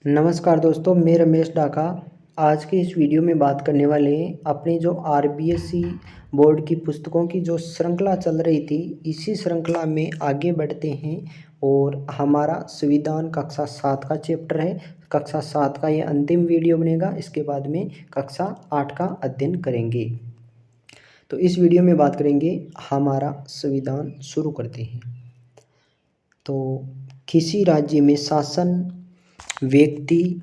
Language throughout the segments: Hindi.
नमस्कार दोस्तों, मैं रमेश डाका। आज के इस वीडियो में बात करने वाले हैं अपनी जो आरबीएससी बोर्ड की पुस्तकों की जो श्रृंखला चल रही थी, इसी श्रृंखला में आगे बढ़ते हैं। और हमारा संविधान कक्षा 7 का चैप्टर है। कक्षा 7 का ये अंतिम वीडियो बनेगा। इसके बाद में कक्षा 8 का अध्ययन करेंगे। तो इस वीडियो में बात करेंगे हमारा संविधान। शुरू करते हैं। तो किसी राज्य में शासन, व्यक्ति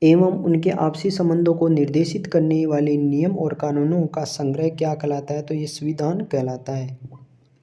एवं उनके आपसी संबंधों को निर्देशित करने वाले नियम और कानूनों का संग्रह क्या कहलाता है? तो ये संविधान कहलाता है।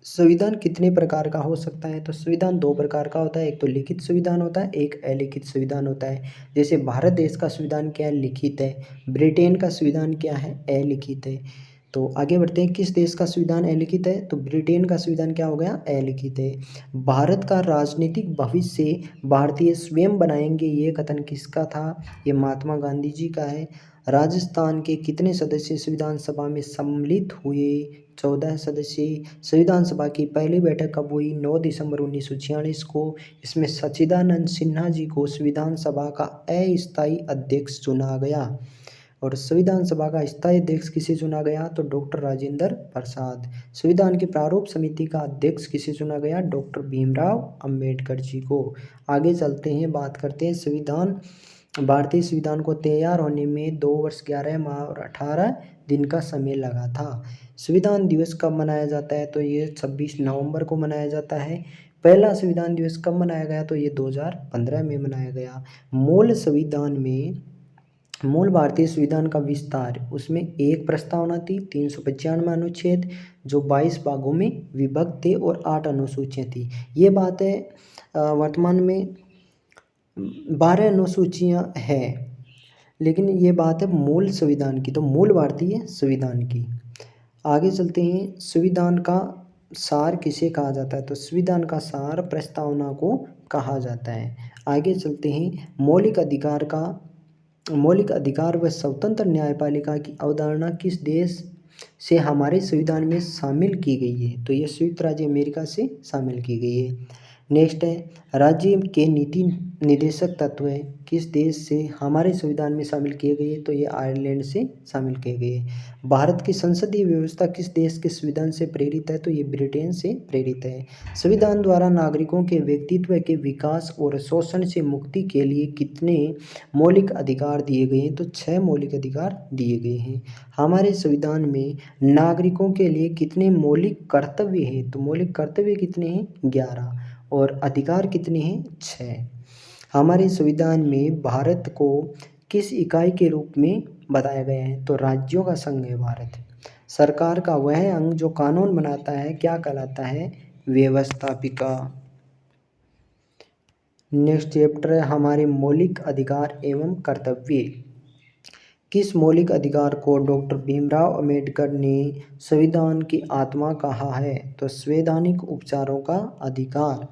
संविधान कितने प्रकार का हो सकता है? तो संविधान दो प्रकार का होता है। एक तो लिखित संविधान होता है, एक अलिखित संविधान होता है। जैसे भारत देश का संविधान क्या है? लिखित है। ब्रिटेन का संविधान क्या है? अलिखित है। तो आगे बढ़ते हैं। किस देश का संविधान अलिखित है? तो ब्रिटेन का संविधान क्या हो गया? अलिखित है। भारत का राजनीतिक भविष्य भारतीय स्वयं बनाएंगे, ये कथन किसका था? ये महात्मा गांधी जी का है। राजस्थान के कितने सदस्य संविधान सभा में सम्मिलित हुए? 14 सदस्य। संविधान सभा की पहली बैठक कब हुई? 9 दिसंबर 1946 को। इसमें सच्चिदानंद सिन्हा जी को संविधान सभा का अस्थायी अध्यक्ष चुना गया। और संविधान सभा का स्थायी अध्यक्ष किसे चुना गया? तो डॉक्टर राजेंद्र प्रसाद। संविधान की प्रारूप समिति का अध्यक्ष किसे चुना गया? डॉक्टर भीमराव अंबेडकर जी को। आगे चलते हैं, बात करते हैं संविधान। भारतीय संविधान को तैयार होने में 2 वर्ष 11 माह और 18 दिन का समय लगा था। संविधान दिवस कब मनाया जाता है? तो ये 26 नवंबर को मनाया जाता है। पहला संविधान दिवस कब मनाया गया? तो ये 2015 में मनाया गया। मूल भारतीय संविधान का विस्तार, उसमें एक प्रस्तावना थी, 395 अनुच्छेद जो 22 भागों में विभक्त थे और 8 अनुसूचियाँ थी। ये बात है। वर्तमान में 12 अनुसूचियाँ हैं, लेकिन ये बात है मूल संविधान की, तो मूल भारतीय संविधान की। आगे चलते हैं। संविधान का सार किसे कहा जाता है? तो संविधान का सार प्रस्तावना को कहा जाता है। आगे चलते हैं। मौलिक अधिकार व स्वतंत्र न्यायपालिका की अवधारणा किस देश से हमारे संविधान में शामिल की गई है? तो ये संयुक्त राज्य अमेरिका से शामिल की गई है। नेक्स्ट है, राज्य के नीति निर्देशक तत्व किस देश से हमारे संविधान में शामिल किए गए? तो ये आयरलैंड से शामिल किए गए। भारत की संसदीय व्यवस्था किस देश के संविधान से प्रेरित है? तो ये ब्रिटेन से प्रेरित है। संविधान द्वारा नागरिकों के व्यक्तित्व के विकास और शोषण से मुक्ति के लिए कितने मौलिक अधिकार दिए गए हैं? तो 6 मौलिक अधिकार दिए गए हैं। हमारे संविधान में नागरिकों के लिए कितने मौलिक कर्तव्य हैं? तो मौलिक कर्तव्य कितने हैं? 11। और अधिकार कितने हैं? 6। हमारे संविधान में भारत को किस इकाई के रूप में बताया गया है? तो राज्यों का संघ है भारत। सरकार का वह अंग जो कानून बनाता है क्या कहलाता है? व्यवस्थापिका। नेक्स्ट चैप्टर है हमारे मौलिक अधिकार एवं कर्तव्य। किस मौलिक अधिकार को डॉक्टर भीमराव अंबेडकर ने संविधान की आत्मा कहा है? तो संवैधानिक उपचारों का अधिकार।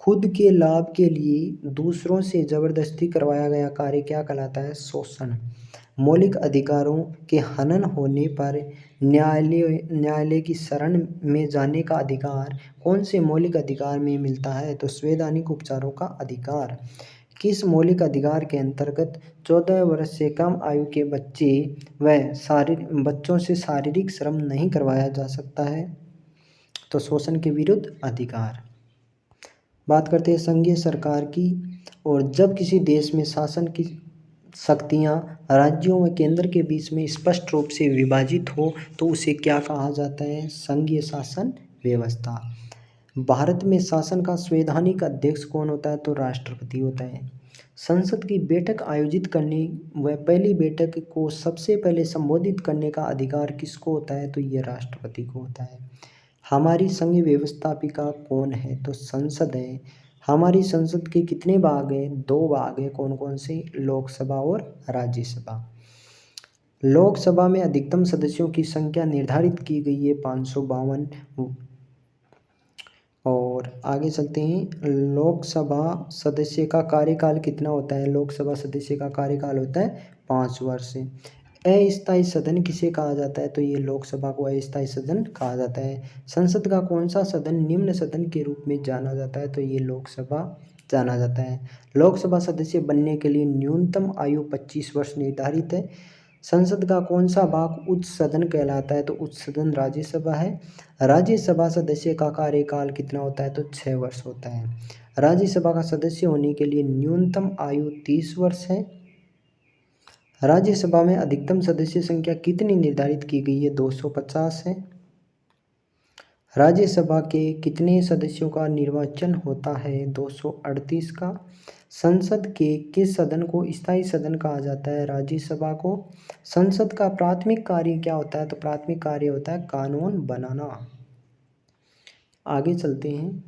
खुद के लाभ के लिए दूसरों से जबरदस्ती करवाया गया कार्य क्या कहलाता है? शोषण। मौलिक अधिकारों के हनन होने पर न्यायालय की शरण में जाने का अधिकार कौन से मौलिक अधिकार में मिलता है? तो संवैधानिक उपचारों का अधिकार। किस मौलिक अधिकार के अंतर्गत 14 वर्ष से कम आयु के बच्चों से शारीरिक श्रम नहीं करवाया जा सकता है? तो शोषण के विरुद्ध अधिकार। बात करते हैं संघीय सरकार की। और जब किसी देश में शासन की शक्तियाँ राज्यों व केंद्र के बीच में स्पष्ट रूप से विभाजित हो तो उसे क्या कहा जाता है? संघीय शासन व्यवस्था। भारत में शासन का संवैधानिक अध्यक्ष कौन होता है? तो राष्ट्रपति होता है। संसद की बैठक आयोजित करने व पहली बैठक को सबसे पहले संबोधित करने का अधिकार किसको होता है? तो ये राष्ट्रपति को होता है। हमारी संघ व्यवस्थापिका कौन है? तो संसद है। हमारी संसद के कितने भाग हैं? 2 भाग हैं। कौन कौन से? लोकसभा और राज्यसभा। लोकसभा में अधिकतम सदस्यों की संख्या निर्धारित की गई है 552। और आगे चलते हैं। लोकसभा सदस्य का कार्यकाल कितना होता है? लोकसभा सदस्य का कार्यकाल होता है 5 वर्ष। अस्थायी सदन किसे कहा जाता है? तो ये लोकसभा को अस्थायी सदन कहा जाता है। संसद का कौन सा सदन निम्न सदन के रूप में जाना जाता है? तो ये लोकसभा जाना जाता है। लोकसभा सदस्य बनने के लिए न्यूनतम आयु 25 वर्ष निर्धारित है। संसद का कौन सा भाग उच्च सदन कहलाता है? तो उच्च सदन राज्यसभा है। राज्यसभा सदस्य का कार्यकाल कितना होता है? तो 6 वर्ष होता है। राज्यसभा का सदस्य होने के लिए न्यूनतम आयु 30 वर्ष है। राज्यसभा में अधिकतम सदस्य संख्या कितनी निर्धारित की गई है? 250 है। राज्यसभा के कितने सदस्यों का निर्वाचन होता है? 238 का। संसद के किस सदन को स्थायी सदन कहा जाता है? राज्यसभा को। संसद का प्राथमिक कार्य क्या होता है? तो प्राथमिक कार्य होता है कानून बनाना। आगे चलते हैं।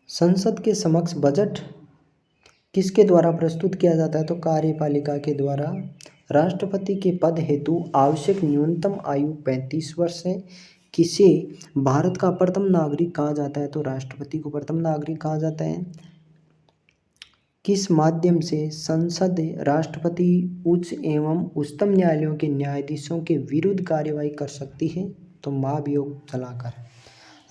संसद के समक्ष बजट किसके द्वारा प्रस्तुत किया जाता है? तो कार्यपालिका के द्वारा। राष्ट्रपति के पद हेतु आवश्यक न्यूनतम आयु 35 वर्ष है। किसे भारत का प्रथम नागरिक कहा जाता है? तो राष्ट्रपति को प्रथम नागरिक कहा जाता है। किस माध्यम से संसद राष्ट्रपति, उच्च एवं उच्चतम न्यायालयों के न्यायाधीशों के विरुद्ध कार्यवाही कर सकती है? तो महाभियोग चलाकर।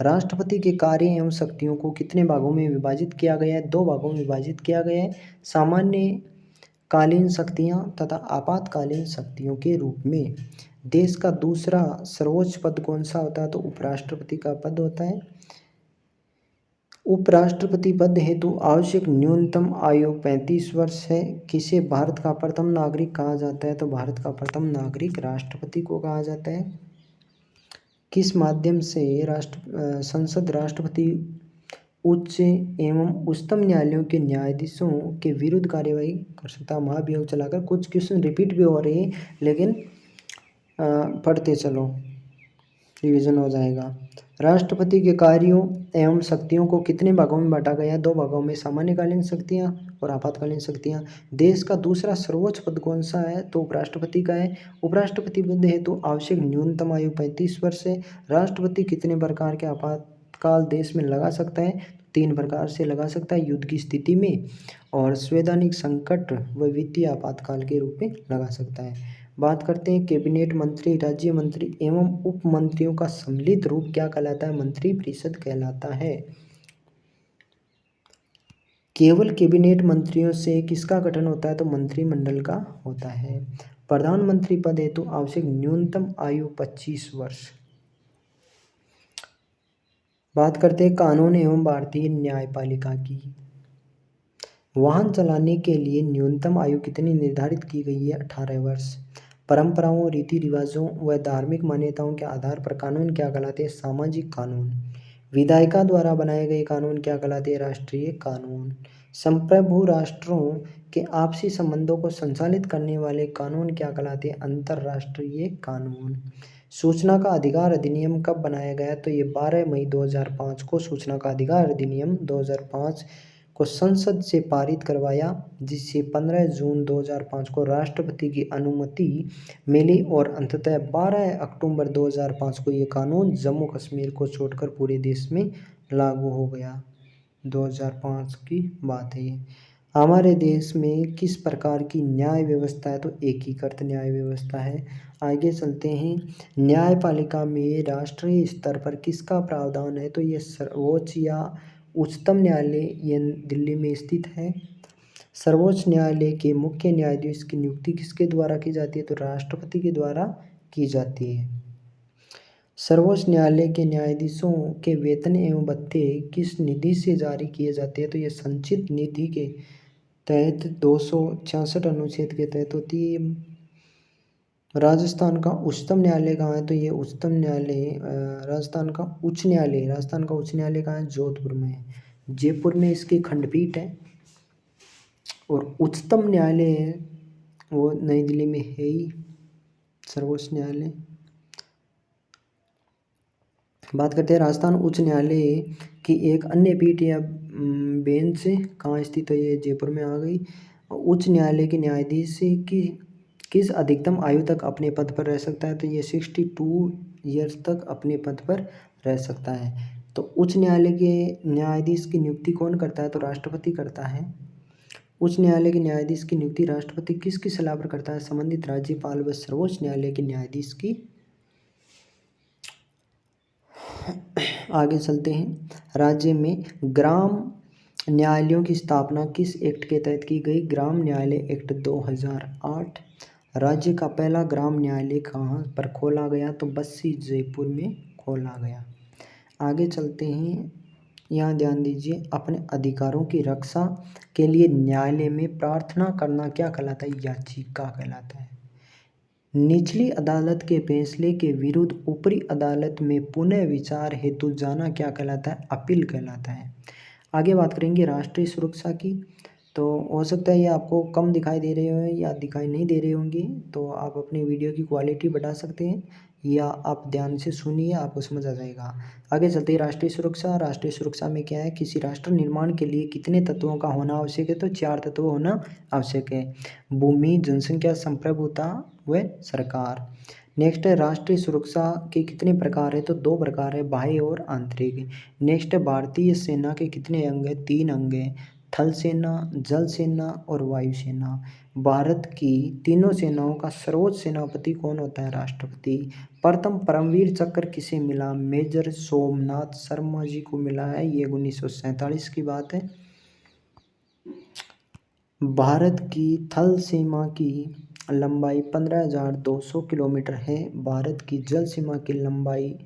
राष्ट्रपति के कार्य एवं शक्तियों को कितने भागों में विभाजित किया गया है? 2 भागों में विभाजित किया गया है। सामान्य कालीन शक्तियाँ तथा आपातकालीन शक्तियों के रूप में। देश का दूसरा सर्वोच्च पद कौन सा होता है? तो उपराष्ट्रपति का पद होता है। उपराष्ट्रपति पद हेतु आवश्यक न्यूनतम आयु 35 वर्ष है। किसे भारत का प्रथम नागरिक कहा जाता है? तो भारत का प्रथम नागरिक राष्ट्रपति को कहा जाता है। किस माध्यम से संसद राष्ट्रपति, उच्च एवं उच्चतम न्यायालयों के न्यायाधीशों के विरुद्ध कार्यवाही कर सकता है? महाभियोग चलाकर। कुछ क्वेश्चन रिपीट भी हो रहे हैं, लेकिन पढ़ते चलो, रिवीजन हो जाएगा। राष्ट्रपति के कार्यों एवं शक्तियों को कितने भागों में बांटा गया है? 2 भागों में, सामान्यकालीन शक्तियाँ और आपातकालीन शक्तियाँ। देश का दूसरा सर्वोच्च पद कौन सा है? तो उपराष्ट्रपति का है। उपराष्ट्रपति पद हेतु आवश्यक न्यूनतम आयु 35 वर्ष है। राष्ट्रपति कितने प्रकार के आपातकाल देश में लगा सकता है? 3 प्रकार से लगा सकता है, युद्ध की स्थिति में और संवैधानिक संकट व वित्तीय आपातकाल के रूप में लगा सकता है। बात करते हैं कैबिनेट मंत्री, राज्य मंत्री एवं उप मंत्रियों का सम्मिलित रूप क्या कहलाता है? मंत्रिपरिषद कहलाता है। केवल कैबिनेट मंत्रियों से किसका गठन होता है? तो मंत्रिमंडल का होता है। प्रधानमंत्री पद हेतु आवश्यक न्यूनतम आयु 25 वर्ष। बात करते हैं कानून एवं भारतीय न्यायपालिका की। वाहन चलाने के लिए न्यूनतम आयु कितनी निर्धारित की गई है? 18 वर्ष। परंपराओं, रीति रिवाजों व धार्मिक मान्यताओं के आधार पर कानून क्या कहलाते हैं? सामाजिक कानून। विधायिका द्वारा बनाए गए कानून क्या कहलाते हैं? राष्ट्रीय कानून। संप्रभु राष्ट्रों के आपसी संबंधों को संचालित करने वाले कानून क्या कहलाते हैं? अंतर्राष्ट्रीय कानून। सूचना का अधिकार अधिनियम कब बनाया गया? तो ये 12 मई 2005 को सूचना का अधिकार अधिनियम 2005 को संसद से पारित करवाया, जिससे 15 जून 2005 को राष्ट्रपति की अनुमति मिली और अंततः 12 अक्टूबर 2005 को ये कानून जम्मू कश्मीर को छोड़कर पूरे देश में लागू हो गया। 2005 की बात है ये। हमारे देश में किस प्रकार की न्याय व्यवस्था है? तो एकीकृत न्याय व्यवस्था है। आगे चलते हैं। न्यायपालिका में राष्ट्रीय स्तर पर किसका प्रावधान है? तो ये सर्वोच्च या उच्चतम न्यायालय ये दिल्ली में स्थित है। सर्वोच्च न्यायालय के मुख्य न्यायाधीश की नियुक्ति किसके द्वारा की जाती है? तो राष्ट्रपति के द्वारा की जाती है। सर्वोच्च न्यायालय के न्यायाधीशों के वेतन एवं भत्ते किस निधि से जारी किए जाते हैं? तो ये संचित निधि के तहत 266 अनुच्छेद के तहत होती है। राजस्थान का उच्चतम न्यायालय कहाँ है? तो ये उच्चतम न्यायालय राजस्थान का उच्च न्यायालय कहाँ है? जोधपुर में है। जयपुर में इसकी खंडपीठ है और उच्चतम न्यायालय है वो नई दिल्ली में है ही, सर्वोच्च न्यायालय। बात करते हैं राजस्थान उच्च न्यायालय की एक अन्य पीठ या बेंच कहाँ स्थित है? ये जयपुर में आ गई। उच्च न्यायालय के न्यायाधीश की किस अधिकतम आयु तक अपने पद पर रह सकता है? तो ये 62 ईयर्स तक अपने पद पर रह सकता है। तो उच्च न्यायालय के न्यायाधीश की नियुक्ति कौन करता है? तो राष्ट्रपति करता है। उच्च न्यायालय के न्यायाधीश की नियुक्ति राष्ट्रपति किसकी सलाह पर करता है? संबंधित राज्यपाल व सर्वोच्च न्यायालय के न्यायाधीश की। आगे चलते हैं। राज्य में ग्राम न्यायालयों की स्थापना किस एक्ट के तहत की गई? ग्राम न्यायालय एक्ट 2008। राज्य का पहला ग्राम न्यायालय कहाँ पर खोला गया? तो बस्सी जयपुर में खोला गया। आगे चलते हैं, यहाँ ध्यान दीजिए, अपने अधिकारों की रक्षा के लिए न्यायालय में प्रार्थना करना क्या कहलाता है? याचिका कहलाता है। निचली अदालत के फैसले के विरुद्ध ऊपरी अदालत में पुनः विचार हेतु जाना क्या कहलाता है? अपील कहलाता है। आगे बात करेंगे राष्ट्रीय सुरक्षा की। तो हो सकता है ये आपको कम दिखाई दे रहे हो या दिखाई नहीं दे रहे होंगे, तो आप अपनी वीडियो की क्वालिटी बढ़ा सकते हैं या आप ध्यान से सुनिए, आपको समझ आ जाएगा। आगे चलते हैं राष्ट्रीय सुरक्षा। राष्ट्रीय सुरक्षा में क्या है? किसी राष्ट्र निर्माण के लिए कितने तत्वों का होना आवश्यक है? तो 4 तत्व होना आवश्यक है। भूमि, जनसंख्या, संप्रभुता व सरकार। नेक्स्ट है राष्ट्रीय सुरक्षा के कितने प्रकार है? तो 2 प्रकार है, बाह्य और आंतरिक। नेक्स्ट है भारतीय सेना के कितने अंग है? 3 अंग है, थल सेना, जल सेना और वायु सेना। भारत की तीनों सेनाओं का सर्वोच्च सेनापति कौन होता है? राष्ट्रपति। प्रथम परमवीर चक्र किसे मिला? मेजर सोमनाथ शर्मा जी को मिला है, ये 1947 की बात है। भारत की थल सीमा की लंबाई 15,200 किलोमीटर है। भारत की जल सीमा की लंबाई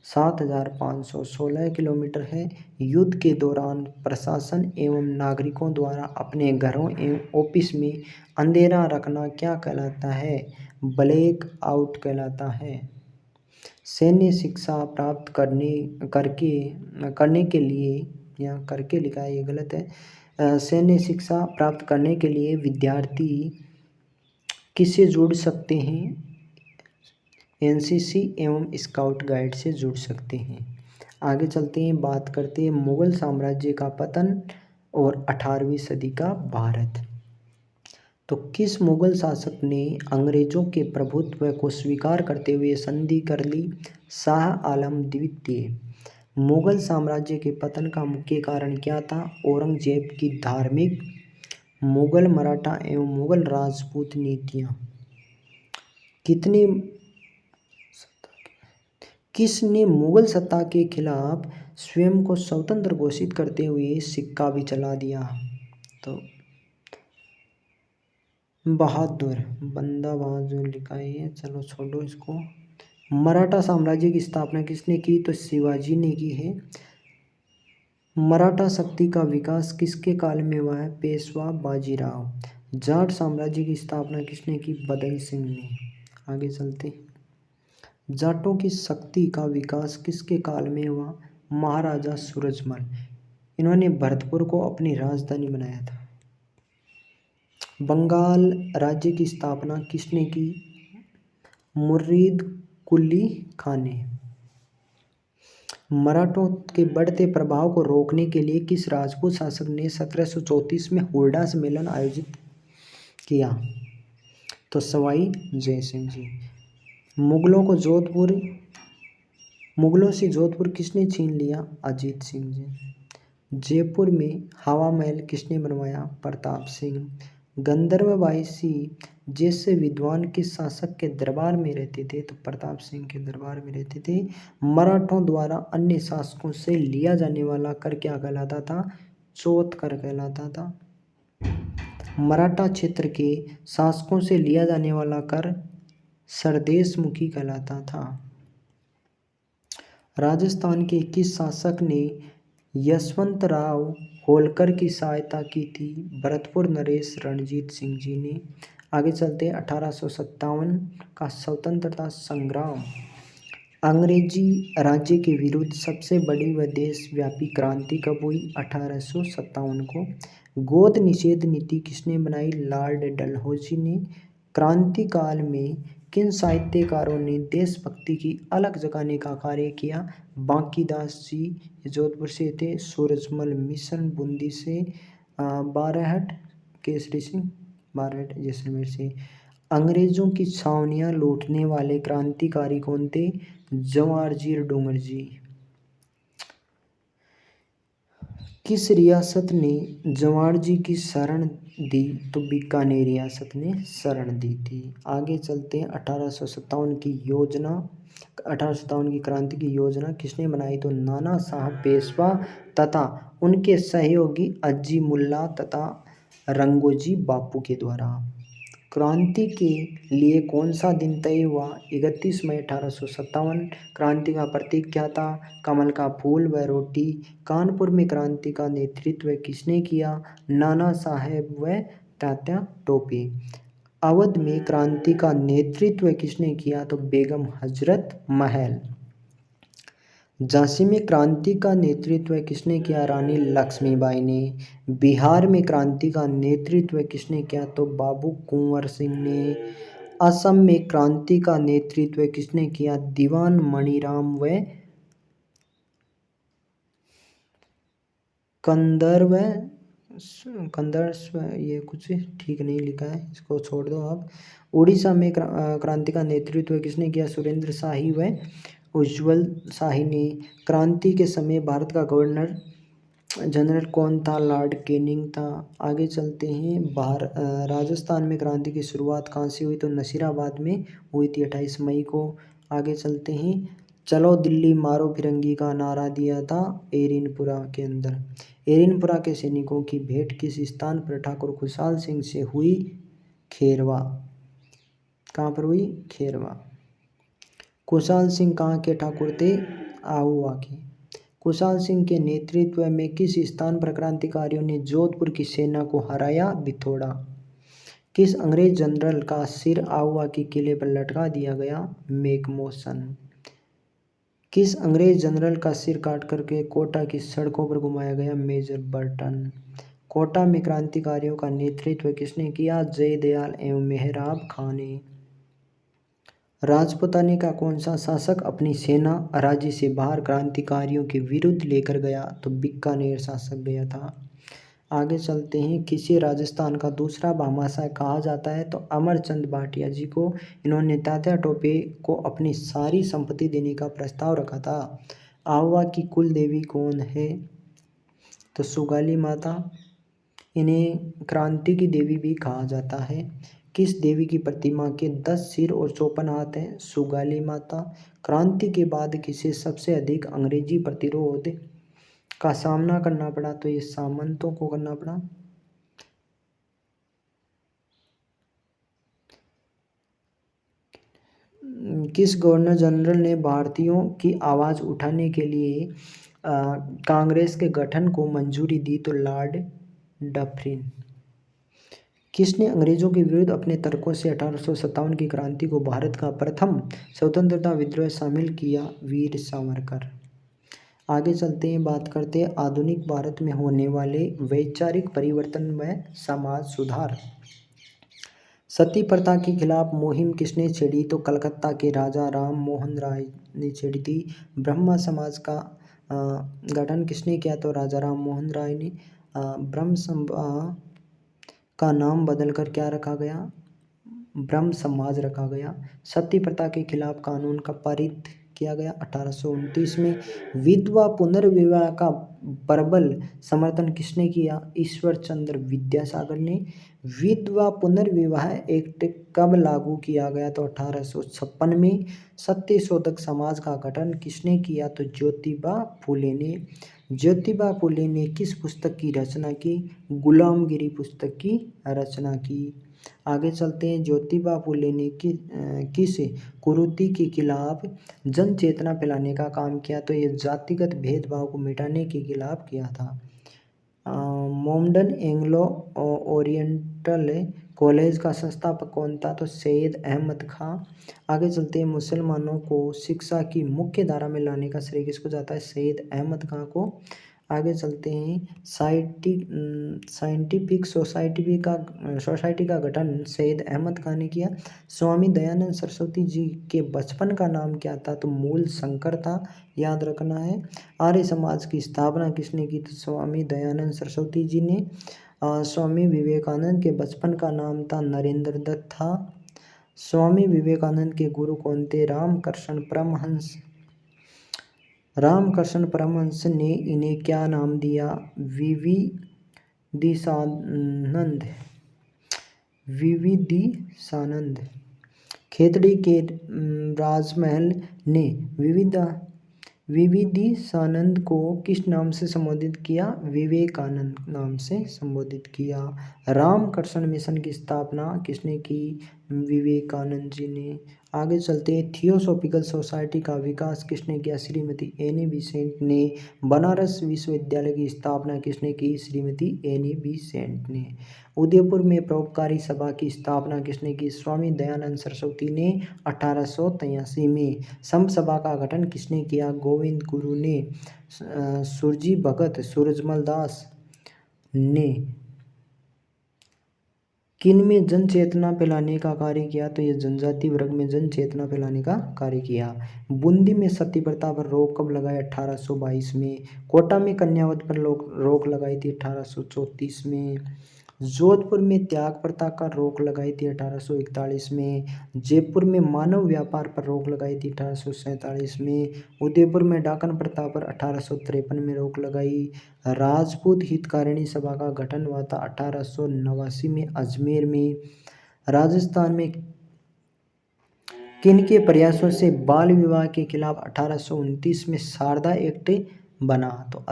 7,516 किलोमीटर है। युद्ध के दौरान प्रशासन एवं नागरिकों द्वारा अपने घरों एवं ऑफिस में अंधेरा रखना क्या कहलाता है? ब्लैक आउट कहलाता है। सैन्य शिक्षा प्राप्त करने के लिए, यहाँ करके लिखा है, ये गलत है। सैन्य शिक्षा प्राप्त करने के लिए विद्यार्थी किससे जुड़ सकते हैं? एनसीसी एवं स्काउट गाइड से जुड़ सकते हैं। आगे चलते हैं, बात करते हैं मुगल साम्राज्य का पतन और 18वीं सदी का भारत। तो किस मुगल शासक ने अंग्रेजों के प्रभुत्व को स्वीकार करते हुए संधि कर ली? शाह आलम द्वितीय। मुगल साम्राज्य के पतन का मुख्य कारण क्या था? औरंगजेब की धार्मिक, मुगल मराठा एवं मुगल राजपूत नीतियाँ। किसने मुगल सत्ता के खिलाफ स्वयं को स्वतंत्र घोषित करते हुए सिक्का भी चला दिया? तो बहादुर, बंदा बहादुर लिखा है, चलो छोड़ो इसको। मराठा साम्राज्य की स्थापना किसने की? तो शिवाजी ने की है। मराठा शक्ति का विकास किसके काल में हुआ है? पेशवा बाजीराव। जाट साम्राज्य की स्थापना किसने की? बदन सिंह ने। आगे चलते, जाटों की शक्ति का विकास किसके काल में हुआ? महाराजा सूरजमल। इन्होंने भरतपुर को अपनी राजधानी बनाया था। बंगाल राज्य की स्थापना किसने की? मुर्शीद कुली खान ने। मराठों के बढ़ते प्रभाव को रोकने के लिए किस राजपूत शासक ने 1734 में हुरडा सम्मेलन आयोजित किया? तो सवाई जय सिंह जी। मुगलों से जोधपुर किसने छीन लिया? अजीत सिंह जी। जयपुर में हवा महल किसने बनवाया? प्रताप सिंह। गंधर्व वायसी जैसे विद्वान किस शासक के दरबार में रहते थे? तो प्रताप सिंह के दरबार में रहते थे। मराठों द्वारा अन्य शासकों से लिया जाने वाला कर क्या कहलाता था? चौथ कर कहलाता था। मराठा क्षेत्र के शासकों से लिया जाने वाला कर सरदेशमुखी कहलाता था। राजस्थान के किस शासक ने यशवंतराव होलकर की सहायता की थी? भरतपुर नरेश रणजीत सिंह जी ने। आगे चलते 1857 का स्वतंत्रता संग्राम। अंग्रेजी राज्य के विरुद्ध सबसे बड़ी व देशव्यापी क्रांति कब हुई? 1857 को। गोद निषेध नीति किसने बनाई? लॉर्ड डलहौजी ने। क्रांति काल में किन साहित्यकारों ने देशभक्ति की अलग जगाने का कार्य किया? बांकीदास जी जोधपुर से थे। सूरजमल मिशन बूंदी से। बारहट केसरी सिंह बारहट जैसलमेर से। अंग्रेजों की छावनियां लूटने वाले क्रांतिकारी कौन थे? जवाहरजीर डोंगर जी। किस रियासत ने जवाहर जी की शरण दी? तो बीकानेर रियासत ने शरण दी थी। आगे चलते हैं 1857 की योजना। 1857 की क्रांति की योजना किसने बनाई? तो नाना साहब पेशवा तथा उनके सहयोगी अज्जी मुल्ला तथा रंगोजी बापू के द्वारा। क्रांति के लिए कौन सा दिन तय हुआ? 31 मई 1857। क्रांति का प्रतीक क्या था? कमल का फूल व रोटी। कानपुर में क्रांति का नेतृत्व किसने किया? नाना साहेब व तात्या टोपे। अवध में क्रांति का नेतृत्व किसने किया? तो बेगम हजरत महल। झांसी में क्रांति का नेतृत्व किसने किया? रानी लक्ष्मीबाई ने। बिहार में क्रांति का नेतृत्व किसने किया? तो बाबू कुंवर सिंह ने। असम में क्रांति का नेतृत्व किसने किया? दीवान मणिराम व कंदर्व ये कुछ ठीक नहीं लिखा है, इसको छोड़ दो आप। उड़ीसा में क्रांति का नेतृत्व किसने किया? सुरेंद्र शाही व उज्ज्वल शाही ने। क्रांति के समय भारत का गवर्नर जनरल कौन था? लॉर्ड कैनिंग था। आगे चलते हैं। राजस्थान में क्रांति की शुरुआत कहाँ से हुई? तो नसीराबाद में हुई थी 28 मई को। आगे चलते हैं। चलो दिल्ली मारो फिरंगी का नारा दिया था एरिनपुरा के अंदर। एरिनपुरा के सैनिकों की भेंट किस स्थान पर ठाकुर खुशहाल सिंह से हुई? खेरवा। कहाँ पर हुई? खेरवा। खुशहाल सिंह कहाँ के ठाकुर थे? आहुआ के। खुशहाल सिंह के नेतृत्व में किस स्थान पर क्रांतिकारियों ने जोधपुर की सेना को हराया? बिथोड़ा। किस अंग्रेज जनरल का सिर आहुआ के किले पर लटका दिया गया? मैकमोहन। किस अंग्रेज जनरल का सिर काट करके कोटा की सड़कों पर घुमाया गया? Major Burton. कोटा में क्रांतिकारियों का नेतृत्व किसने किया? जयदयाल एवं मेहराब खां ने। राजपूतानी का कौन सा शासक अपनी सेना राज्य से बाहर क्रांतिकारियों के विरुद्ध लेकर गया? तो बीकानेर शासक गया था। आगे चलते हैं। किसे राजस्थान का दूसरा भामाशाह कहा जाता है? तो अमरचंद भाटिया जी को। इन्होंने तात्या टोपे को अपनी सारी संपत्ति देने का प्रस्ताव रखा था। आहुआ की कुल देवी कौन है? तो सुगाली माता। इन्हें क्रांति की देवी भी कहा जाता है। किस देवी की प्रतिमा के 10 सिर और 54 हाथ हैं? सुगाली माता। क्रांति के बाद किसे सबसे अधिक अंग्रेजी प्रतिरोध का सामना करना पड़ा? तो ये सामंतों को करना पड़ा। किस गवर्नर जनरल ने भारतीयों की आवाज़ उठाने के लिए कांग्रेस के गठन को मंजूरी दी? तो लॉर्ड डफरिन। किसने अंग्रेजों के विरुद्ध अपने तर्कों से 1857 की क्रांति को भारत का प्रथम स्वतंत्रता विद्रोह शामिल किया? वीर सावरकर। आगे चलते हैं। बात करते हैं आधुनिक भारत में होने वाले वैचारिक परिवर्तन व समाज सुधार। सती प्रथा के खिलाफ मुहिम किसने छेड़ी? तो कलकत्ता के राजा राम मोहन राय ने छेड़ी थी। ब्रह्मा समाज का गठन किसने किया? तो राजा राम मोहन राय ने। ब्रह्म समाज का नाम बदलकर क्या रखा गया? ब्रह्म समाज रखा गया। सती प्रथा के खिलाफ कानून का पारित किया गया 1829 में। विधवा पुनर्विवाह का प्रबल समर्थन किसने किया? ईश्वर चंद्र विद्यासागर ने। विधवा पुनर्विवाह एक्ट कब लागू किया गया? तो 1856 में। सत्य शोधक समाज का गठन किसने किया? तो ज्योतिबा फूले ने। ज्योतिबा फूले ने किस पुस्तक की रचना की? गुलामगिरी पुस्तक की रचना की। आगे चलते हैं। ज्योतिबा फूले ने किस कुरीति के खिलाफ जन चेतना फैलाने का काम किया? तो ये जातिगत भेदभाव को मिटाने के खिलाफ किया था। मोमडन एंग्लो ओरिएंटल कॉलेज का संस्थापक कौन था? तो सैयद अहमद खां। आगे चलते हैं। मुसलमानों को शिक्षा की मुख्य धारा में लाने का श्रेय किसको जाता है? सैयद अहमद खां को। आगे चलते हैं। साइंटिफिक सोसाइटी का गठन सैयद अहमद खां ने किया। स्वामी दयानंद सरस्वती जी के बचपन का नाम क्या था? तो मूल शंकर था, याद रखना है। आर्य समाज की स्थापना किसने की? तो स्वामी दयानंद सरस्वती जी ने। स्वामी विवेकानंद के बचपन का नाम था नरेंद्र दत्त था। स्वामी विवेकानंद के गुरु कौन थे? रामकृष्ण परमहंस। रामकृष्ण परमहंस ने इन्हें क्या नाम दिया? विविदिशानंद। विविदिशानंद। खेतड़ी के राजमहल ने विविधिशानंद को किस नाम से संबोधित किया? विवेकानंद नाम से संबोधित किया। रामकृष्ण मिशन की स्थापना किसने की? विवेकानंद जी ने। आगे चलते हैं, थियोसॉफिकल सोसाइटी का विकास किसने किया? श्रीमती एनी बेसेंट ने। बनारस विश्वविद्यालय की स्थापना किसने की? श्रीमती एनी बेसेंट ने। उदयपुर में परोपकारी सभा की स्थापना किसने की? स्वामी दयानंद सरस्वती ने 1883 में। संत सभा का गठन किसने किया? गोविंद गुरु ने। सुरजी भगत सूरजमल दास ने किन में जन चेतना फैलाने का कार्य किया? तो ये जनजाति वर्ग में जन चेतना फैलाने का कार्य किया। बूंदी में सती प्रथा पर रोक कब लगाई? 1822 में। कोटा में कन्यावध पर रोक लगाई थी 1834 में। जोधपुर में त्याग प्रथा पर रोक लगाई थी 1841 में। जयपुर में मानव व्यापार पर रोक लगाई थी 1847 में। उदयपुर में डाकन प्रथा पर 1853 में रोक लगाई। राजपूत हितकारिणी सभा का गठन हुआ था 1889 में अजमेर में। राजस्थान में किन के प्रयासों से बाल विवाह के खिलाफ 1829 में शारदा एक्ट बना? तो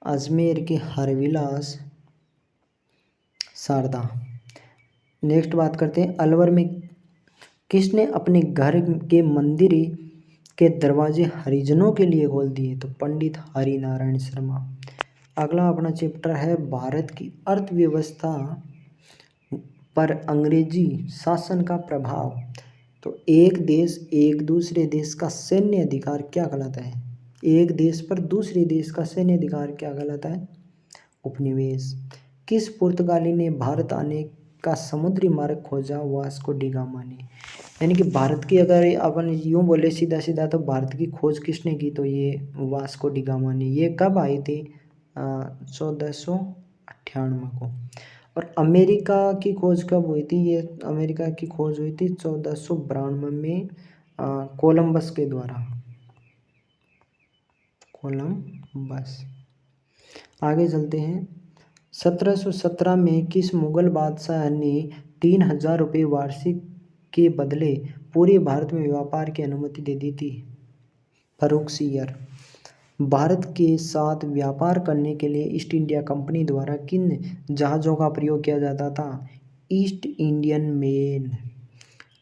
अजमेर के हरविलास शारदा। नेक्स्ट बात करते हैं, अलवर में किसने अपने घर के मंदिर के दरवाजे हरिजनों के लिए खोल दिए? तो पंडित हरिनारायण शर्मा। अगला अपना चैप्टर है भारत की अर्थव्यवस्था पर अंग्रेजी शासन का प्रभाव। तो एक देश एक दूसरे देश का सैन्य अधिकार क्या कहलाता है? एक देश पर दूसरे देश का सैन्य अधिकार क्या कहलाता है? उपनिवेश। किस पुर्तगाली ने भारत आने का समुद्री मार्ग खोजा? वास्को डी गामा ने। यानी कि भारत की अगर अपन यूँ बोले सीधा सीधा तो भारत की खोज किसने की? तो ये वास्को डी गामा ने। ये कब आए थे? 1498 को। और अमेरिका की खोज कब हुई थी? ये अमेरिका की खोज हुई थी 1492 में कोलंबस के द्वारा। कोलंबस। आगे चलते हैं, 1717 में किस मुगल बादशाह ने 3000 रुपये वार्षिक के बदले पूरे भारत में व्यापार की अनुमति दे दी थी? फर्रुख सियर। भारत के साथ व्यापार करने के लिए ईस्ट इंडिया कंपनी द्वारा किन जहाज़ों का प्रयोग किया जाता था? East Indian Mail.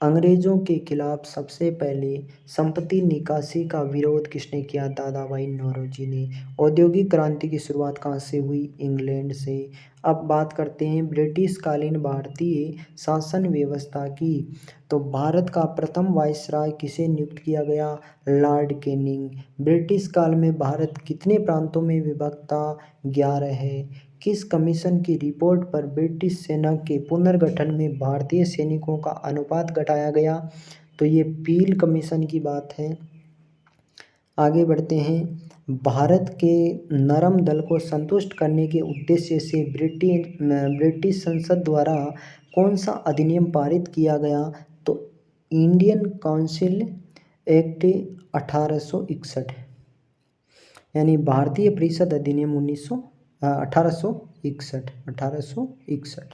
अंग्रेजों के खिलाफ सबसे पहले संपत्ति निकासी का विरोध किसने किया? दादा भाई नौरोजी ने। औद्योगिक क्रांति की शुरुआत कहाँ से हुई? इंग्लैंड से। अब बात करते हैं ब्रिटिश कालीन भारतीय शासन व्यवस्था की। तो भारत का प्रथम वायसराय किसे नियुक्त किया गया? Lord Canning. ब्रिटिश काल में भारत कितने प्रांतों में विभक्त था? 11 है। किस कमीशन की रिपोर्ट पर ब्रिटिश सेना के पुनर्गठन में भारतीय सैनिकों का अनुपात घटाया गया? तो ये पील कमीशन की बात है। आगे बढ़ते हैं, भारत के नरम दल को संतुष्ट करने के उद्देश्य से ब्रिटिश संसद द्वारा कौन सा अधिनियम पारित किया गया? तो इंडियन काउंसिल एक्ट 1861, यानी भारतीय परिषद अधिनियम 1861।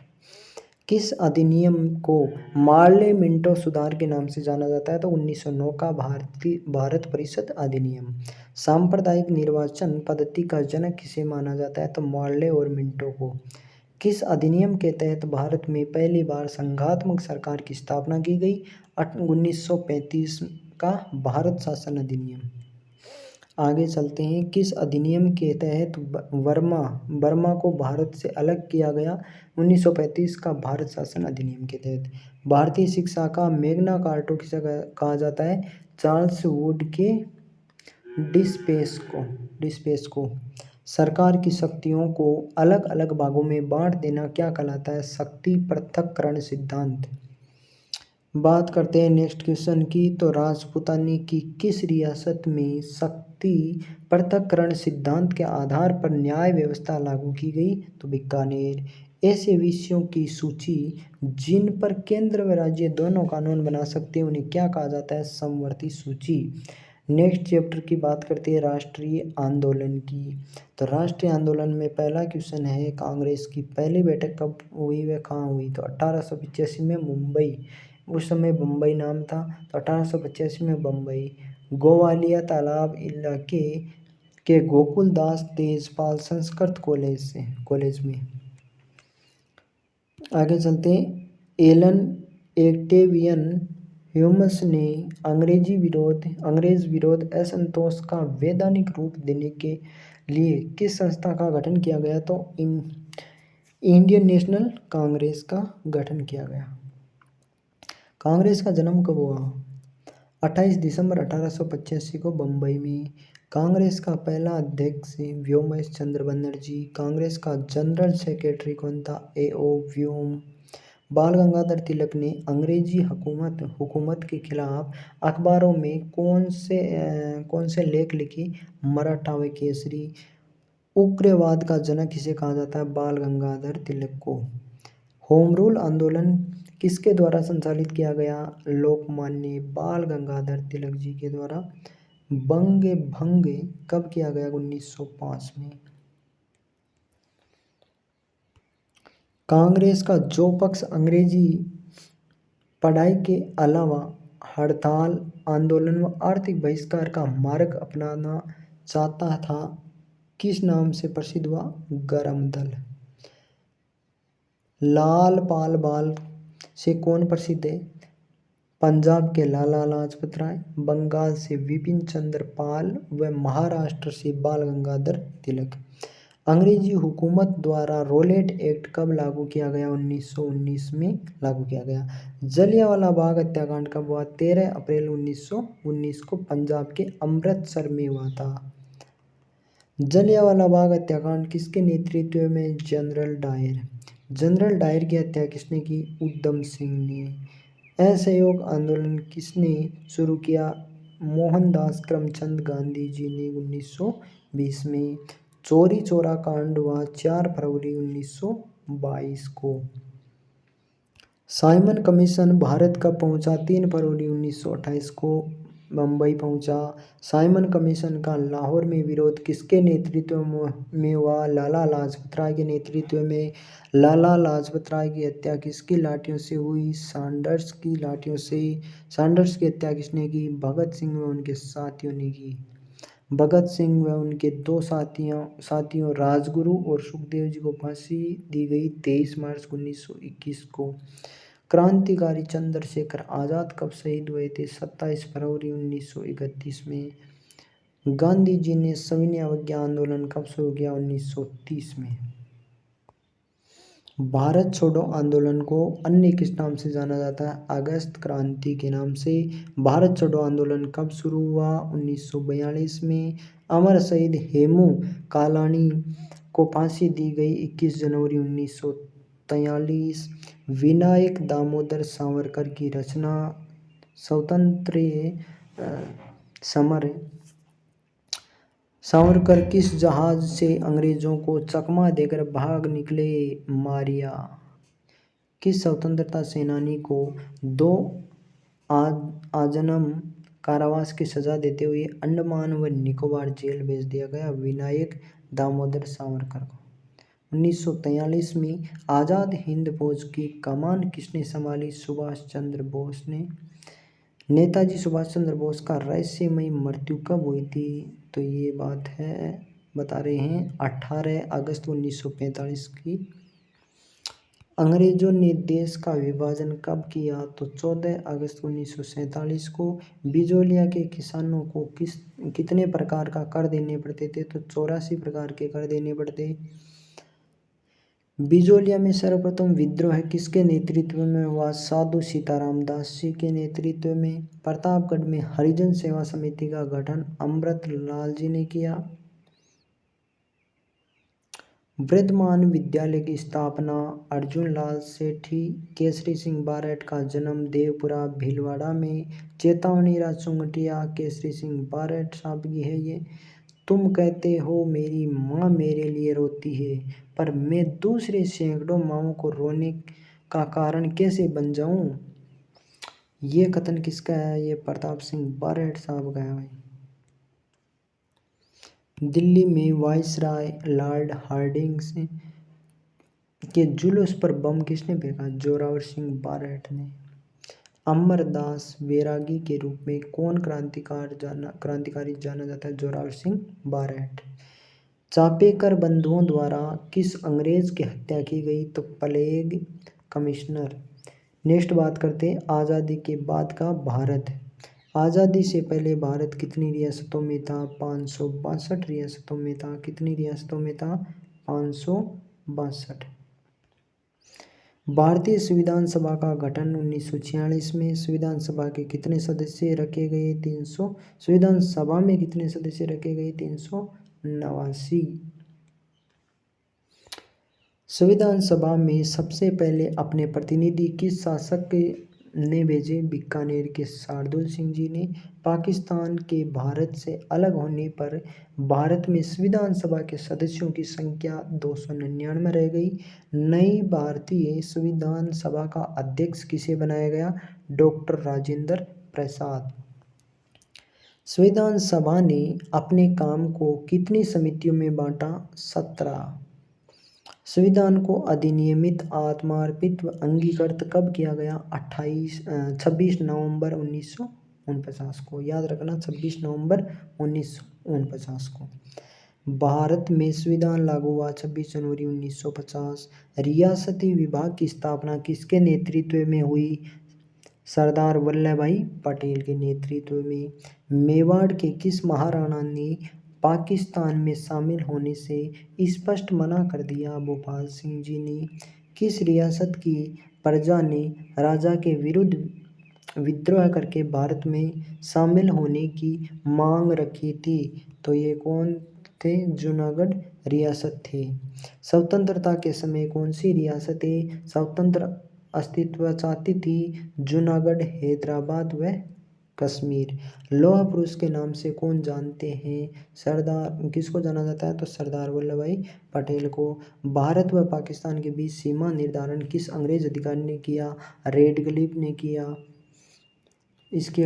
किस अधिनियम को मार्ले मिंटो सुधार के नाम से जाना जाता है? तो 1909 का भारत परिषद अधिनियम। सांप्रदायिक निर्वाचन पद्धति का जनक किसे माना जाता है? तो मार्ले और मिंटो को। किस अधिनियम के तहत भारत में पहली बार संघात्मक सरकार की स्थापना की गई? 1935 का भारत शासन अधिनियम। आगे चलते हैं, किस अधिनियम के तहत बर्मा को भारत से अलग किया गया? 1935 का भारत शासन अधिनियम के तहत। भारतीय शिक्षा का मैग्ना कार्टा किसे कहा जाता है? चार्ल्स वुड के डिस्पेस को। सरकार की शक्तियों को अलग अलग भागों में बांट देना क्या कहलाता है? शक्ति पृथक्करण सिद्धांत। बात करते हैं नेक्स्ट क्वेश्चन की। तो राजपूतानी की किस रियासत में शक्ति पृथक्करण सिद्धांत के आधार पर न्याय व्यवस्था लागू की गई? तो बीकानेर। ऐसे विषयों की सूची जिन पर केंद्र व राज्य दोनों कानून बना सकते हैं उन्हें क्या कहा जाता है? समवर्ती सूची। नेक्स्ट चैप्टर की बात करते हैं राष्ट्रीय आंदोलन की। तो राष्ट्रीय आंदोलन में पहला क्वेश्चन है कांग्रेस की पहली बैठक कब हुई व कहाँ हुई। तो 1885 में मुंबई, उस समय बम्बई नाम था, तो 1885 में बम्बई गोवालिया तालाब इलाके के गोकुल दास तेजपाल संस्कृत कॉलेज में। आगे चलते हैं। एलन एक्टेवियन ह्यूमस ने अंग्रेज विरोध असंतोष का वैधानिक रूप देने के लिए किस संस्था का गठन किया गया। तो इंडियन नेशनल कांग्रेस का गठन किया गया। कांग्रेस का जन्म कब हुआ। 28 दिसंबर 1885 को बम्बई में। कांग्रेस का पहला अध्यक्ष व्योमेश चंद्र बनर्जी। कांग्रेस का जनरल सेक्रेटरी कौन था। A.O. व्योम। बाल गंगाधर तिलक ने अंग्रेजी हुकूमत के खिलाफ अखबारों में कौन से लेख लिखे। मराठा व केसरी। उग्रवाद का जनक किसे कहा जाता है। बाल गंगाधर तिलक को। होम रूल आंदोलन किसके द्वारा संचालित किया गया। लोकमान्य बाल गंगाधर तिलक जी के द्वारा। बंग भंग कब किया गया। 1905 में। कांग्रेस का जो पक्ष अंग्रेजी पढ़ाई के अलावा हड़ताल आंदोलन व आर्थिक बहिष्कार का मार्ग अपनाना चाहता था, किस नाम से प्रसिद्ध हुआ। गरम दल। लाल पाल बाल से कौन प्रसिद्ध है। पंजाब के लाला लाजपत राय, बंगाल से विपिन चंद्र पाल व महाराष्ट्र से बाल गंगाधर तिलक। अंग्रेजी हुकूमत द्वारा रॉलेट एक्ट कब लागू किया गया। 1919 में लागू किया गया। जलियांवाला बाग हत्याकांड कब हुआ। 13 अप्रैल 1919 को पंजाब के अमृतसर में हुआ था। जलियांवाला बाग हत्याकांड किसके नेतृत्व में। जनरल डायर की हत्या किसने की। उधम सिंह ने। असहयोग आंदोलन किसने शुरू किया। मोहनदास करमचंद गांधी जी ने 1920 में। चौरी चौरा कांड हुआ 4 फरवरी 1922 को। साइमन कमीशन भारत कब पहुंचा। 3 फरवरी 1928 को मुंबई पहुंचा। साइमन कमीशन का लाहौर में विरोध किसके नेतृत्व में हुआ। लाला लाजपत राय के नेतृत्व में। लाला लाजपत राय की हत्या किसकी लाठियों से हुई। सैंडर्स की लाठियों से। सैंडर्स की हत्या किसने की। भगत सिंह व उनके साथियों ने की। भगत सिंह व उनके 2 साथियों राजगुरु और सुखदेव जी को फांसी दी गई 23 मार्च 1921 को। क्रांतिकारी चंद्रशेखर आजाद कब शहीद हुए थे। 27 फरवरी 1931 में। गांधी जी ने सविनय अवज्ञा आंदोलन कब शुरू किया। 1930 में। भारत छोड़ो आंदोलन को अन्य किस नाम से जाना जाता है। अगस्त क्रांति के नाम से। भारत छोड़ो आंदोलन कब शुरू हुआ। 1942 में। अमर शहीद हेमू कालानी को फांसी दी गई 21 जनवरी 1943। विनायक दामोदर सावरकर की रचना स्वतंत्रता समर। सावरकर किस जहाज से अंग्रेजों को चकमा देकर भाग निकले। मारिया। किस स्वतंत्रता सेनानी को 2 आजन्म कारावास की सजा देते हुए अंडमान व निकोबार जेल भेज दिया गया। विनायक दामोदर सावरकर को। 1943 में आज़ाद हिंद फौज की कमान किसने संभाली। सुभाष चंद्र बोस ने। नेताजी सुभाष चंद्र बोस का रहस्यमयी मृत्यु कब हुई थी। तो ये बात है बता रहे हैं 18 अगस्त 1945 की। अंग्रेजों ने देश का विभाजन कब किया। तो 14 अगस्त 1947 को। बिजोलिया के किसानों को कितने प्रकार का कर देने पड़ते थे। तो 84 प्रकार के कर देने पड़ते। बिजोलिया में सर्वप्रथम विद्रोह किसके नेतृत्व में हुआ। साधु सीताराम दास जी के नेतृत्व में। प्रतापगढ़ में हरिजन सेवा समिति का गठन अमृतलाल जी ने किया। वर्धमान विद्यालय की स्थापना अर्जुन लाल सेठी। केसरी सिंह बारठ का जन्म देवपुरा भीलवाड़ा में। चेतावनी राजचुंगटिया केसरी सिंह बारठ साहब की है ये। तुम कहते हो मेरी माँ मेरे लिए रोती है, पर मैं दूसरे सैकड़ों माँओं को रोने का कारण कैसे बन जाऊँ। ये कथन किसका है। ये प्रताप सिंह बारठ साहब का है भाई। दिल्ली में वायसराय लॉर्ड हार्डिंग्स के जुलूस पर बम किसने फेंका? जोरावर सिंह बारहट ने। अमरदास वैरागी के रूप में कौन क्रांतिकारी जाना जाता है? जोरावर सिंह बारहट। चापेकर बंधुओं द्वारा किस अंग्रेज की हत्या की गई? तो प्लेग कमिश्नर। नेक्स्ट बात करते हैं आज़ादी के बाद का भारत। आज़ादी से पहले भारत कितनी रियासतों में था? 562 रियासतों में था। कितनी रियासतों में था? 562। भारतीय संविधान सभा का गठन 1946 में। संविधान सभा के कितने सदस्य रखे गए? 300। संविधान सभा में कितने सदस्य रखे गए? 389। संविधान सभा में सबसे पहले अपने प्रतिनिधि किस शासक ने भेजे? बीकानेर के शार्दुल सिंह जी ने। पाकिस्तान के भारत से अलग होने पर भारत में संविधान सभा के सदस्यों की संख्या 299 रह गई। नई भारतीय संविधान सभा का अध्यक्ष किसे बनाया गया? डॉक्टर राजेंद्र प्रसाद। संविधान सभा ने अपने काम को कितनी समितियों में बांटा? 17। संविधान को अधिनियमित आत्मार्पित व अंगीकृत कब किया गया? 26 नवंबर 1949 को। याद रखना 26 नवंबर 1949 को। भारत में संविधान लागू हुआ 26 जनवरी 1950। रियासती विभाग की स्थापना किसके नेतृत्व में हुई? सरदार वल्लभ भाई पटेल के नेतृत्व में। मेवाड़ के किस महाराणा ने पाकिस्तान में शामिल होने से स्पष्ट मना कर दिया? भोपाल सिंह जी ने। किस रियासत की प्रजा ने राजा के विरुद्ध विद्रोह करके भारत में शामिल होने की मांग रखी थी? तो ये कौन थे? जूनागढ़ रियासत थे। स्वतंत्रता के समय कौन सी रियासतें स्वतंत्र अस्तित्व चाहती थी? जूनागढ़, हैदराबाद व कश्मीर। लौह पुरुष के नाम से कौन जानते हैं? सरदार किसको जाना जाता है? तो सरदार वल्लभ भाई पटेल को। भारत व पाकिस्तान के बीच सीमा निर्धारण किस अंग्रेज अधिकारी ने किया? रेडक्लिफ ने किया। इसके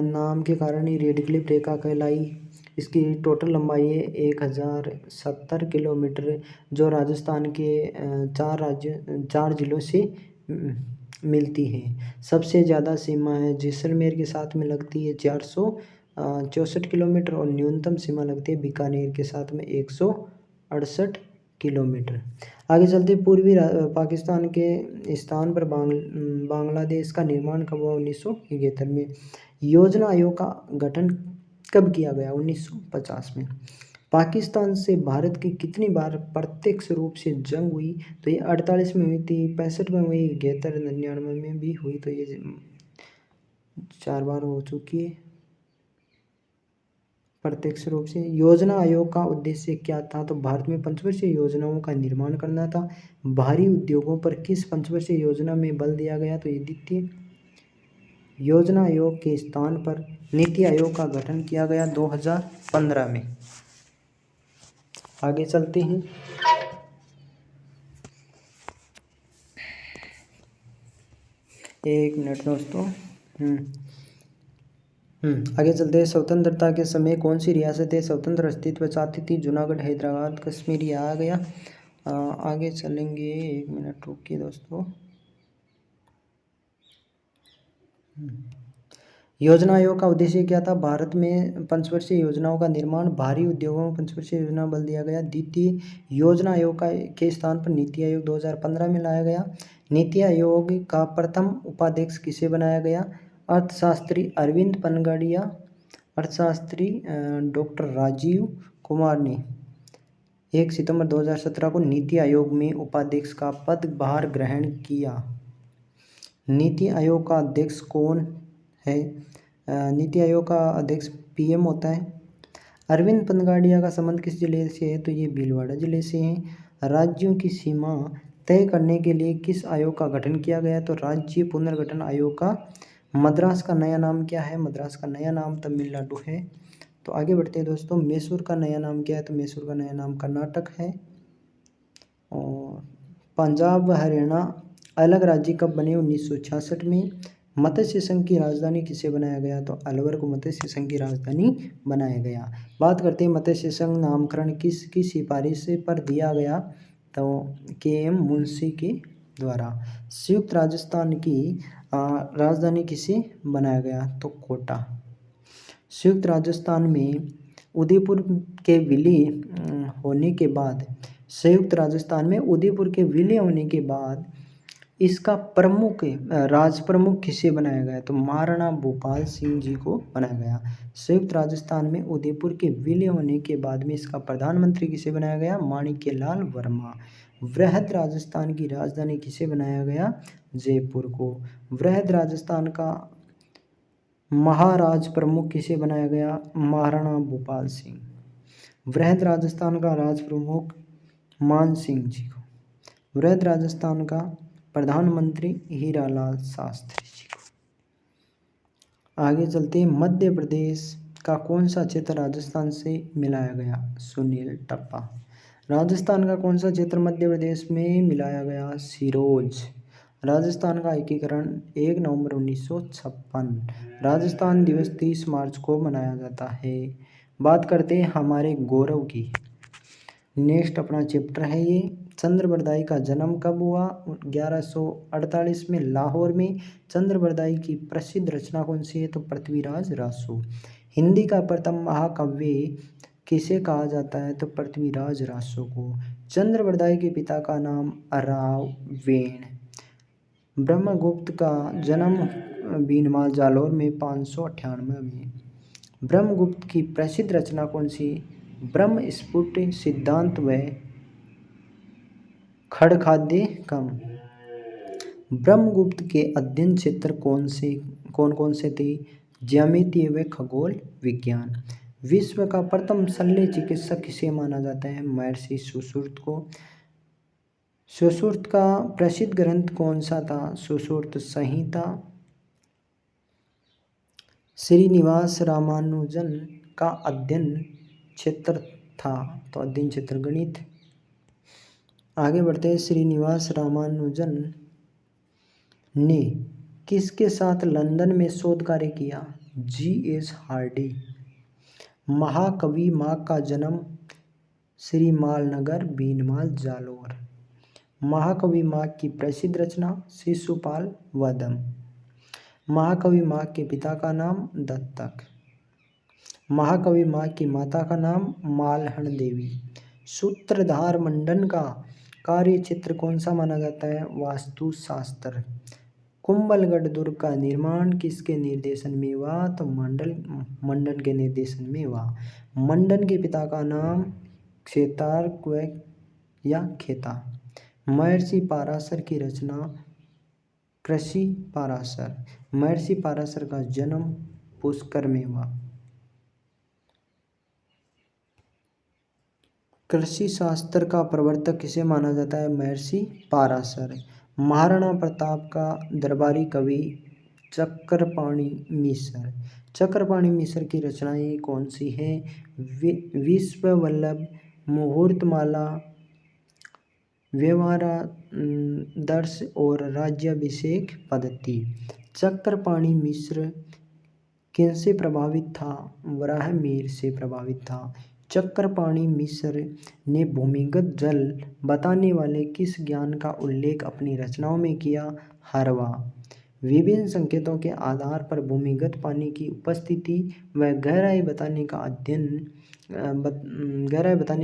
नाम के कारण ही रेडक्लिफ रेखा कहलाई। इसकी टोटल लंबाई है 1070 किलोमीटर, जो राजस्थान के 4 जिलों से मिलती है। सबसे ज़्यादा सीमा है जैसलमेर के साथ में लगती है 464 किलोमीटर, और न्यूनतम सीमा लगती है बीकानेर के साथ में 168 किलोमीटर। आगे चलते पूर्वी पाकिस्तान के स्थान पर बांग्लादेश का निर्माण कब हुआ? 1971 में। योजना आयोग का गठन कब किया गया? 1950 में। पाकिस्तान से भारत की कितनी बार प्रत्यक्ष रूप से जंग हुई? तो ये 48 में हुई थी, 65 में हुई, 71, 99 में भी हुई। तो ये 4 बार हो चुकी है प्रत्यक्ष रूप से। योजना आयोग का उद्देश्य क्या था? तो भारत में पंचवर्षीय योजनाओं का निर्माण करना था। भारी उद्योगों पर किस पंचवर्षीय योजना में बल दिया गया? तो ये द्वितीय योजना आयोग के स्थान पर नीति आयोग का गठन किया गया 2015 में। आगे चलते हैं। एक मिनट दोस्तों। आगे चलते हैं। स्वतंत्रता के समय कौन सी रियासतें स्वतंत्र अस्तित्व चाहती थी? जूनागढ़, हैदराबाद, कश्मीर। ये आ गया। आगे चलेंगे। एक मिनट रुकिए दोस्तों। योजना आयोग का उद्देश्य क्या था? भारत में पंचवर्षीय योजनाओं का निर्माण, भारी उद्योगों में पंचवर्षीय योजना बल दिया गया। द्वितीय योजना आयोग के स्थान पर नीति आयोग 2015 में लाया गया। नीति आयोग का प्रथम उपाध्यक्ष किसे बनाया गया? अर्थशास्त्री अरविंद पनगड़िया। अर्थशास्त्री डॉक्टर राजीव कुमार ने 1 सितंबर 2017 को नीति आयोग में उपाध्यक्ष का पदभार ग्रहण किया। नीति आयोग का अध्यक्ष कौन है? नीति आयोग का अध्यक्ष पीएम होता है। अरविंद पनगाड़िया का संबंध किस जिले से है? तो ये भीलवाड़ा जिले से है। राज्यों की सीमा तय करने के लिए किस आयोग का गठन किया गया? तो राज्य पुनर्गठन आयोग का। मद्रास का नया नाम क्या है? मद्रास का नया नाम तमिलनाडु है। तो आगे बढ़ते हैं दोस्तों। मैसूर का नया नाम क्या है? तो मैसूर का नया नाम कर्नाटक है। और पंजाब व हरियाणा अलग राज्य कब बने? 1966 में। मत्स्य संघ की राजधानी किसे बनाया गया? तो अलवर को मत्स्य संघ की राजधानी बनाया गया। बात करते हैं मत्स्य संघ नामकरण किसकी सिफारिश पर दिया गया? तो के.एम. मुंशी के द्वारा। संयुक्त राजस्थान की राजधानी किसे बनाया गया? तो कोटा। संयुक्त राजस्थान में उदयपुर के विलय होने के बाद संयुक्त राजस्थान में उदयपुर के विलय होने के बाद इसका प्रमुख राज प्रमुख किसे बनाया गया? तो महाराणा भूपाल सिंह जी को बनाया गया। संयुक्त राजस्थान में उदयपुर के विलय होने के बाद में इसका प्रधानमंत्री किसे बनाया गया? माणिक्यलाल वर्मा। वृहद राजस्थान की राजधानी किसे बनाया गया? जयपुर को। वृहद राजस्थान का महाराज प्रमुख किसे बनाया गया? महाराणा भूपाल सिंह। वृहद राजस्थान का राज प्रमुख मान सिंह जी को। वृहद राजस्थान का प्रधानमंत्री हीरालाल शास्त्री जी को। आगे चलते हैं, मध्य प्रदेश का कौन सा क्षेत्र राजस्थान से मिलाया गया? सुनील टप्पा। राजस्थान का कौन सा क्षेत्र मध्य प्रदेश में मिलाया गया? सिरोज। राजस्थान का एकीकरण 1 नवंबर 1956। राजस्थान दिवस 30 मार्च को मनाया जाता है। बात करते हैं हमारे गौरव की। नेक्स्ट अपना चैप्टर है ये। चंद्रबरदाई का जन्म कब हुआ? 1148 में लाहौर में। चंद्रबरदाई की प्रसिद्ध रचना कौन सी है? तो पृथ्वीराज रासो। हिंदी का प्रथम महाकाव्य किसे कहा जाता है? तो पृथ्वीराज रासो को। चंद्रबरदाई के पिता का नाम रावेण। ब्रह्मगुप्त का जन्म बीनमाल जालौर में 598 में। ब्रह्मगुप्त की प्रसिद्ध रचना कौन सी? ब्रह्मस्फुट सिद्धांत व खड़खाद्य कम। ब्रह्मगुप्त के अध्ययन क्षेत्र कौन कौन से थे? ज्यामितीय व खगोल विज्ञान। विश्व का प्रथम शल्य चिकित्सक किसे माना जाता है? महर्षि सुश्रुत को। सुश्रुत का प्रसिद्ध ग्रंथ कौन सा था? सुश्रुत संहिता। श्रीनिवास रामानुजन का अध्ययन क्षेत्र था? तो अध्ययन क्षेत्र गणित। आगे बढ़ते हैं, श्रीनिवास रामानुजन ने किसके साथ लंदन में शोध कार्य किया? G.S. हार्डी। महाकवि माघ का जन्म श्रीमाल नगर बीनमाल जालौर। महाकवि माघ की प्रसिद्ध रचना शिशुपाल वधम। महाकवि माघ के पिता का नाम दत्तक। महाकवि माघ की माता का नाम मालहण देवी। सूत्रधार मंडन का कार्य क्षेत्र कौन सा माना जाता है? वास्तुशास्त्र। कुंभलगढ़ दुर्ग का निर्माण किसके निर्देशन में हुआ? तो मंडन के निर्देशन में हुआ। मंडन के पिता का नाम क्षेतार्क या खेता। महर्षि पाराशर की रचना कृषि पाराशर। महर्षि पाराशर का जन्म पुष्कर में हुआ। कृषि शास्त्र का प्रवर्तक किसे माना जाता है? महर्षि पाराशर। महाराणा प्रताप का दरबारी कवि चक्रपाणि मिश्र। चक्रपाणि मिश्र की रचनाएं कौन सी हैं? विश्ववल्लभ, मुहूर्तमाला, व्यवहारादर्श और राज्याभिषेक पद्धति। चक्रपाणि मिश्र किनसे प्रभावित था? वराहमिहिर से प्रभावित था। चक्रपाणि मिश्र ने भूमिगत जल बताने वाले किस ज्ञान का उल्लेख अपनी रचनाओं में किया? हरवा। विभिन्न संकेतों के आधार पर भूमिगत पानी की उपस्थिति व गहराई बताने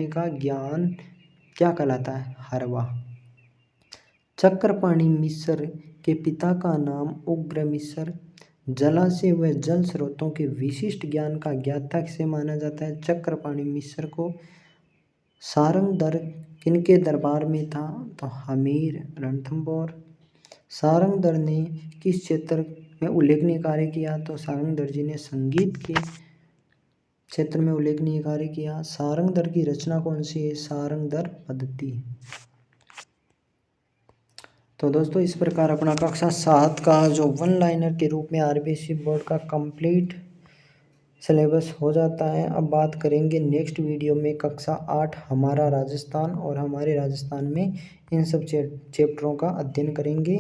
का ज्ञान क्या कहलाता है? हरवा। चक्रपाणि मिश्र के पिता का नाम उग्र मिश्र। जलाशय व जल स्रोतों के विशिष्ट ज्ञान का ज्ञाता किसे माना जाता है? चक्रपाणि मिश्र को। सारंगधर किनके दरबार में था? तो हमीर रणथंभौर। सारंगधर ने किस क्षेत्र में उल्लेखनीय कार्य किया? तो सारंगधर जी ने संगीत के क्षेत्र में उल्लेखनीय कार्य किया। सारंगधर की रचना कौन सी है? सारंगधर पद्धति। तो दोस्तों इस प्रकार अपना कक्षा 7 का जो वन लाइनर के रूप में आरबीएससी बोर्ड का कंप्लीट सिलेबस हो जाता है। अब बात करेंगे नेक्स्ट वीडियो में कक्षा 8 हमारा राजस्थान, और हमारे राजस्थान में इन सब चैप्टरों का अध्ययन करेंगे।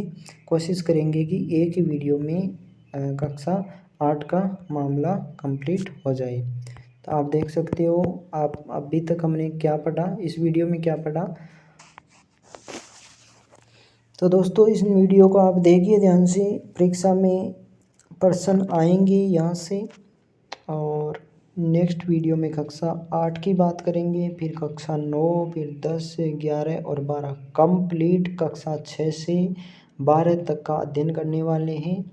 कोशिश करेंगे कि एक ही वीडियो में कक्षा 8 का मामला कंप्लीट हो जाए। तो आप देख सकते हो आप अभी तक हमने क्या पढ़ा, इस वीडियो में क्या पढ़ा। तो दोस्तों इस वीडियो को आप देखिए ध्यान से, परीक्षा में प्रश्न आएंगे यहाँ से। और नेक्स्ट वीडियो में कक्षा 8 की बात करेंगे, फिर कक्षा 9, फिर 10 से 11 और 12 कंप्लीट कक्षा 6 से 12 तक का अध्ययन करने वाले हैं,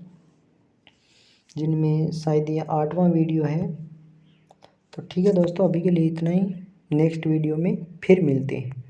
जिनमें शायद ये 8वां वीडियो है। तो ठीक है दोस्तों, अभी के लिए इतना ही। नेक्स्ट वीडियो में फिर मिलते हैं।